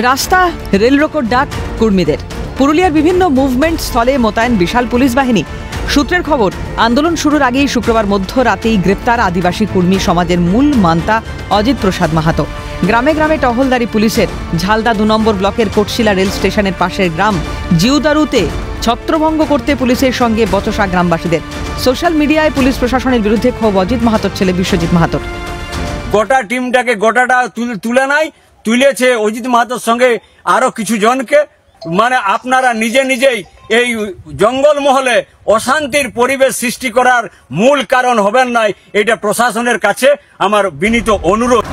রাস্তা রেল রোকোর ডাক কর্মীদের। পুরুলিয়ার বিভিন্ন মুভমেন্ট স্থলে মোতায়েন বিশাল পুলিশ বাহিনী। সূত্রের খবর, আন্দোলন শুরুর আগেই শুক্রবার মধ্যরাতেই গ্রেপ্তার আদিবাসী কর্মী সমাজের মূল মান্তা অজিত প্রসাদ মাহাতো। গ্রামে গ্রামে টহলদারি পুলিশের। ঝালদা 2 নম্বর ব্লকের কোটশিলা রেল স্টেশনের পাশের গ্রাম জিউদারুতে ছত্রভঙ্গ করতে পুলিশের সঙ্গে বচসা গ্রামবাসীদের। সোশ্যাল মিডিয়ায় পুলিশ প্রশাসনের বিরুদ্ধে ক্ষোভ অজিত মাহাতোর ছেলে বিশ্বজিৎ মাহাতোর। গোটা টিমটাকে গোটাটা তুলে নাই, তুলেছে অজিত মাহাতোর সঙ্গে আরো কিছু জনকে। মানে আপনারা নিজেই এই জঙ্গল মহলে অশান্তির পরিবেশ সৃষ্টি করার মূল কারণ হবেন নাই, এটা প্রশাসনের কাছে আমার বিনীত অনুরোধ।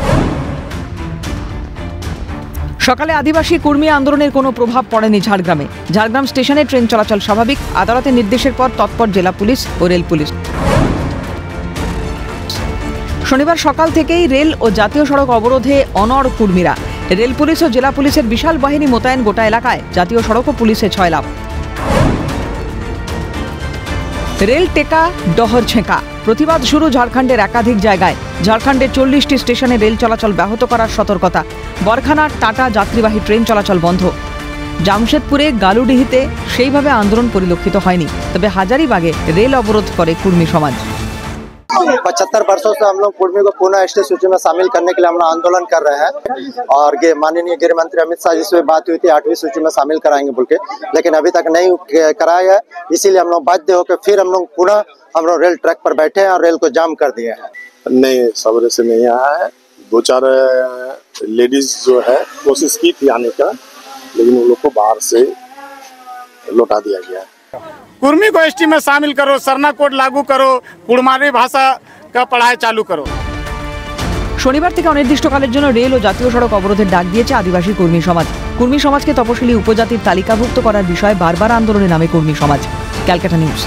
সকালে আদিবাসী কর্মী আন্দোলনের কোনো প্রভাব পড়েনি ঝাড়গ্রামে। ঝাড়গ্রাম স্টেশনে ট্রেন চলাচল স্বাভাবিক। আদালতের নির্দেশের পর তৎপর জেলা পুলিশ ও রেল পুলিশ। শনিবার সকাল থেকেই রেল ও জাতীয় সড়ক অবরোধে অনড় কর্মীরা। রেল পুলিশ ও জেলা পুলিশের বিশাল বাহিনী মোতায়েন গোটা এলাকায়। জাতীয় সড়ক ও পুলিশে 6 লাফ। রেল টেকা ডহর ছেঁকা। প্রতিবাদ শুরু ঝাড়খণ্ডের একাধিক জায়গায়। ঝাড়খণ্ডের 40টি স্টেশনে রেল চলাচল ব্যাহত করার সতর্কতা। বরখানার টাটা যাত্রীবাহী ট্রেন চলাচল বন্ধ। জামশেদপুরে গালুডিহিতে সেইভাবে আন্দোলন পরিলক্ষিত হয়নি, তবে হাজারিবাগে রেল অবরোধ করে কর্মী সমাজ। 75 वर्षों से हम लोग कुर्मी को पुनः एसटी सूची में शामिल करने के लिए हम लोग आंदोलन कर रहे हैं और माननीय गृह मंत्री अमित शाह जी से बात हुई थी 8वीं सूची में शामिल कराएंगे बोल के, लेकिन अभी तक नहीं कराया है। इसीलिए हम लोग बाध्य होकर फिर हम लोग पुनः रेल ट्रैक पर बैठे हैं और रेल को जाम कर दिए हैं। नहीं, सवेरे से नहीं आया है। 2-4 लेडीज जो है कोशिश की थी आने का, लेकिन उन लोग को बाहर से लौटा दिया गया है। कुर्मी को एसटी में शामिल करो, सरना कोड लागू करो, कुड़मारी भाषा का पढ़ाई चालू करो। শনিবার থেকে অনির্দিষ্টকালের জন্য রেল ও জাতীয় সড়ক অবরোধের ডাক দিয়েছে আদিবাসী কর্মী সমাজ। কর্মী সমাজকে তপশিলি উপজাতির তালিকাভুক্ত করার বিষয়ে বারবার আন্দোলনে নামে কর্মী সমাজ। ক্যালকাটা নিউজ।